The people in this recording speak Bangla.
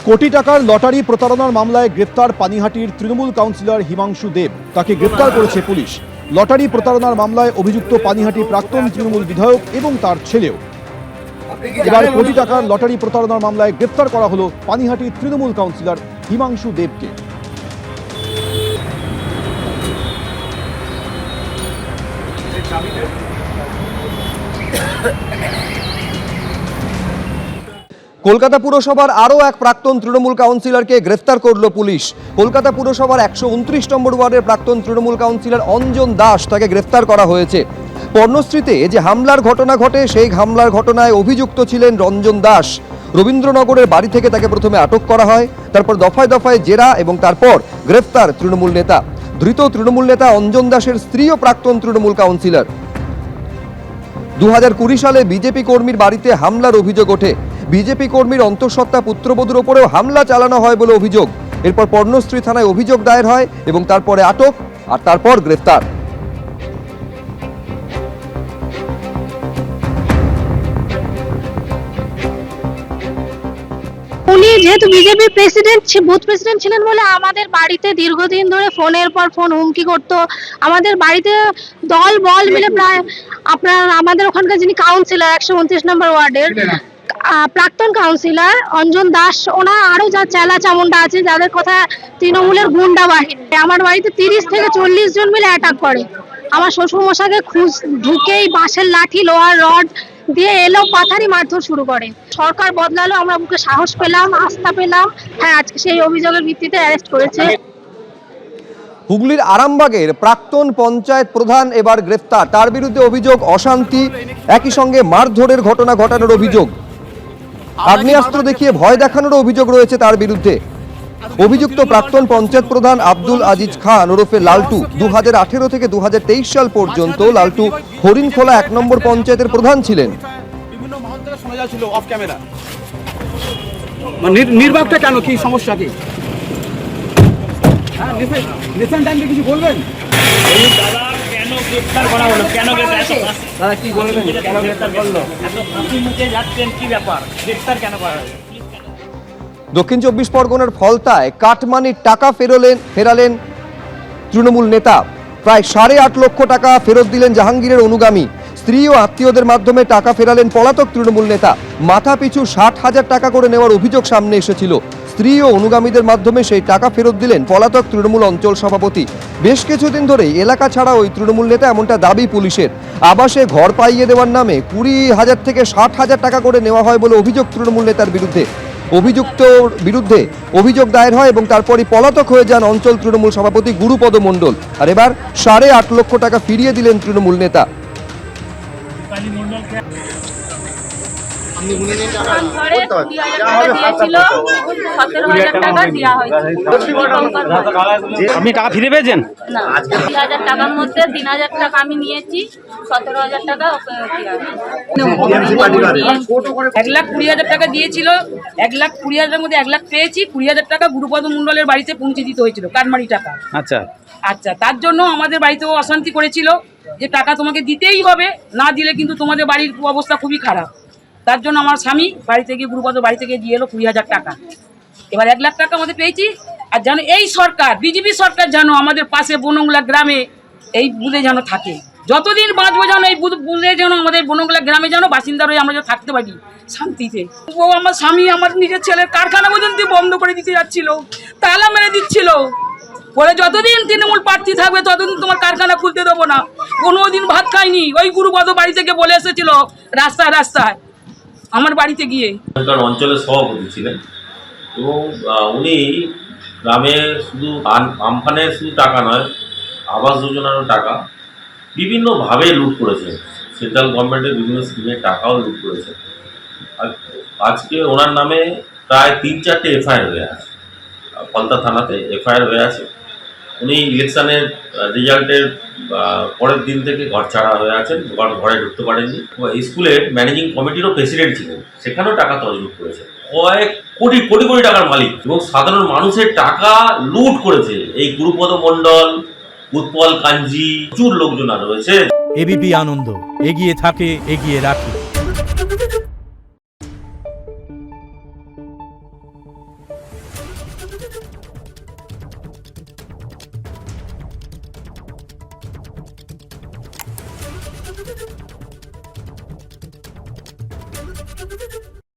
কোটি টাকার লটারি প্রতারণার মামলায় গ্রেফতার পানিহাটির তৃণমূল কাউন্সিলর হিমাংশু দেব। তাকে গ্রেফতার করেছে পুলিশ। লটারি প্রতারণার মামলায় অভিযুক্ত পানিহাটি প্রাক্তন তৃণমূল বিধায়ক এবং তার ছেলেও। এবার কোটি টাকার লটারি প্রতারণার মামলায় গ্রেফতার করা হলো পানিহাটির তৃণমূল কাউন্সিলর হিমাংশু দেবকে। কলকাতা পুরসভার আরও এক প্রাক্তন তৃণমূল কাউন্সিলরকে গ্রেফতার করল পুলিশ। কলকাতা পুরসভার 129 নম্বর ওয়ার্ডের প্রাক্তন তৃণমূল কাউন্সিলর অঞ্জন দাস তাকে গ্রেফতার করা হয়েছে। পর্ণশ্রীতে যে হামলার ঘটনা ঘটে সেই হামলার ঘটনায় অভিযুক্ত ছিলেন রঞ্জন দাস। রবীন্দ্রনগরের বাড়ি থেকে তাকে প্রথমে আটক করা হয়, তারপর দফায় দফায় জেরা এবং তারপর গ্রেফতার তৃণমূল নেতা। ধৃত তৃণমূল নেতা অঞ্জন দাসের স্ত্রীও প্রাক্তন তৃণমূল কাউন্সিলর। 2020 সালে বিজেপি কর্মীর বাড়িতে হামলার অভিযোগ ওঠে। বিজেপি কর্মীর অন্তঃসত্ত্বা পুত্রবধূর ওপরেও হামলা চালানো হয় বলে অভিযোগ। এরপর পর্ণশ্রী থানায় অভিযোগ দায়ের হয় এবং তারপরে আটক আর তারপর গ্রেফতার। উনি যেহেতু বিজেপি বুথ প্রেসিডেন্ট ছিলেন বলে আমাদের বাড়িতে দীর্ঘদিন ধরে ফোনের পর ফোন হুমকি করতো। আমাদের বাড়িতে দল বল মিলে প্রায় আমাদের ওখানকার যিনি কাউন্সিলর 129 নম্বর ওয়ার্ডের প্রাক্তন কাউন্সিলর অঞ্জন দাস, ওনার আরো যা চেলা চামুন্ডা আছে যাদের কথা তৃণমূলের গুন্ডা বাহিনী আমার বাড়িতে 30 থেকে 40 জন মিলে অ্যাটাক করে। আমার শ্বশুর মশাইকে ঢুকেই বাঁশের লাঠি লোহার রড দিয়ে এলো পাথারি মারধর শুরু করে। সরকার বদলালো, আমরা বুকে সাহস পেলাম, আস্থা পেলাম। হ্যাঁ, আজকে সেই অভিযোগের ভিত্তিতে অ্যারেস্ট করেছে। হুগলির আরামবাগের প্রাক্তন পঞ্চায়েত প্রধান এবার গ্রেফতার। তার বিরুদ্ধে অভিযোগ অশান্তি, একই সঙ্গে মারধরের ঘটনা ঘটানোর অভিযোগ। আগ্নেয়াস্ত্র দেখিয়ে ভয় দেখানোর অভিযোগ রয়েছে তার বিরুদ্ধে। অভিযুক্ত প্রাক্তন পঞ্চায়েত প্রধান আব্দুল আজিজ খান ওরফে লালটু 2018 থেকে 2023 সাল পর্যন্ত লালটু হরিণখোলা 1 নম্বর পঞ্চায়েতের প্রধান ছিলেন। বিভিন্ন মহল থেকে শোনা যাচ্ছিল অফ ক্যামেরা, নির্বাকটা কেন, কি সমস্যা কি? হ্যাঁ, রিসেন্ট টাইমে কিছু বলবেন? দাদা কেন গ্রেফতার করা হলো, কেন দাদা কি বলবেন, কেন গ্রেফতার করলো? এত ফাঁসি মুখে যাচ্ছেন, কি ব্যাপার, গ্রেফতার কেন করা হলো? দক্ষিণ 24 পরগনার ফলতায় কাটমানির টাকা ফেরালেন তৃণমূল নেতা। প্রায় 8.5 লক্ষ টাকা ফেরত দিলেন জাহাঙ্গীরের অনুগামী। স্ত্রী ও আত্মীয়দের মাধ্যমে টাকা ফেরালেন পলাতক তৃণমূল নেতা। মাথা পিছু 60,000 টাকা করে নেওয়ার অভিযোগ সামনে এসেছিল। স্ত্রী ও অনুগামীদের মাধ্যমে সেই টাকা ফেরত দিলেন পলাতক তৃণমূল অঞ্চল সভাপতি। বেশ কিছুদিন ধরেই এলাকা ছাড়া ওই তৃণমূল নেতা, এমনটা দাবি পুলিশের। আবাসে ঘর পাইয়ে দেওয়ার নামে 20,000 থেকে 60,000 টাকা করে নেওয়া হয় বলে অভিযোগ তৃণমূল নেতার বিরুদ্ধে। অভিযুক্তর বিরুদ্ধে অভিযোগ দায়ের হয় এবং তারপরই পলাতক হয়ে যান অঞ্চল তৃণমূল সভাপতি গুরুপদ মণ্ডল। আর এবার 8.5 লক্ষ টাকা ফিরিয়ে দিলেন তৃণমূল নেতা। আপনি টাকা ফিরে পেয়েছেন? 2,000 টাকার মধ্যে 3,000 টাকা আমি নিয়েছি, 17,000 টাকা 1,20,000 টাকা দিয়েছিল। 1,20,000 মধ্যে 1 লাখ পেয়েছি। 20,000 টাকা গুরুপদ মণ্ডলের বাড়িতে পৌঁছে দিতে হয়েছিল, কাটমারি টাকা। আচ্ছা আচ্ছা, তার জন্য আমাদের বাড়িতেও অশান্তি করেছিল যে টাকা তোমাকে দিতেই হবে, না দিলে কিন্তু তোমাদের বাড়ির অবস্থা খুবই খারাপ। তার জন্য আমার স্বামী বাড়ি থেকে গুরুপদ বাড়ি থেকে দিয়ে এলো 20,000 টাকা। এবার 1 লাখ টাকা আমাদের পেয়েছি। আর জানো এই সরকার, বিজেপি সরকার জানো আমাদের পাশে বনগুলা গ্রামে এই বুধে যেন থাকে, যতদিন বাঁচবো যেন এই বুধে যেন আমাদের বনগুলা গ্রামে যেন বাসিন্দা হয়ে আমরা যেন থাকতে পারি শান্তিতে। ও আমার স্বামী আমার নিজের ছেলের কারখানা পর্যন্ত বন্ধ করে দিতে যাচ্ছিল, তালা মেরে দিচ্ছিল, বলে যতদিন তৃণমূল প্রার্থী থাকবে ততদিন তোমার কারখানা খুলতে দেবো না। কোনোদিন ভাত খাইনি। ওই গুরুপদ বাড়ি থেকে বলে এসেছিল রাস্তায় রাস্তায় আমার বাড়িতে গিয়ে। অঞ্চলের সভাপতি ছিলেন এবং উনি গ্রামে শুধু আমফানের শুধু টাকা নয়, আবাস যোজনারও টাকা বিভিন্নভাবে লুট করেছে। সেন্ট্রাল গভর্নমেন্টের বিভিন্ন স্কিমের টাকাও লুট করেছে। আর আজকে ওনার নামে প্রায় 3-4টে এফআইআর হয়ে আছে, ফলতা থানাতে এফআইআর হয়ে আছে। উনি ইলেকশনের রেজাল্টের পরের দিন থেকে ঘর ছাড়া হয়ে আছেন, ঘরে ঢুকতে পারেননি। স্কুলের ম্যানেজিং কমিটিরও প্রেসিডেন্ট ছিলেন, সেখানেও টাকা তছরূপ করেছে। কয়েক কোটি কোটি কোটি টাকার মালিক এবং সাধারণ মানুষের টাকা লুট করেছে এই গুরুপদ মণ্ডল, উৎপল কাঞ্জি, প্রচুর লোকজন আর রয়েছে। এবিপি আনন্দ, এগিয়ে থাকে, এগিয়ে রাখে।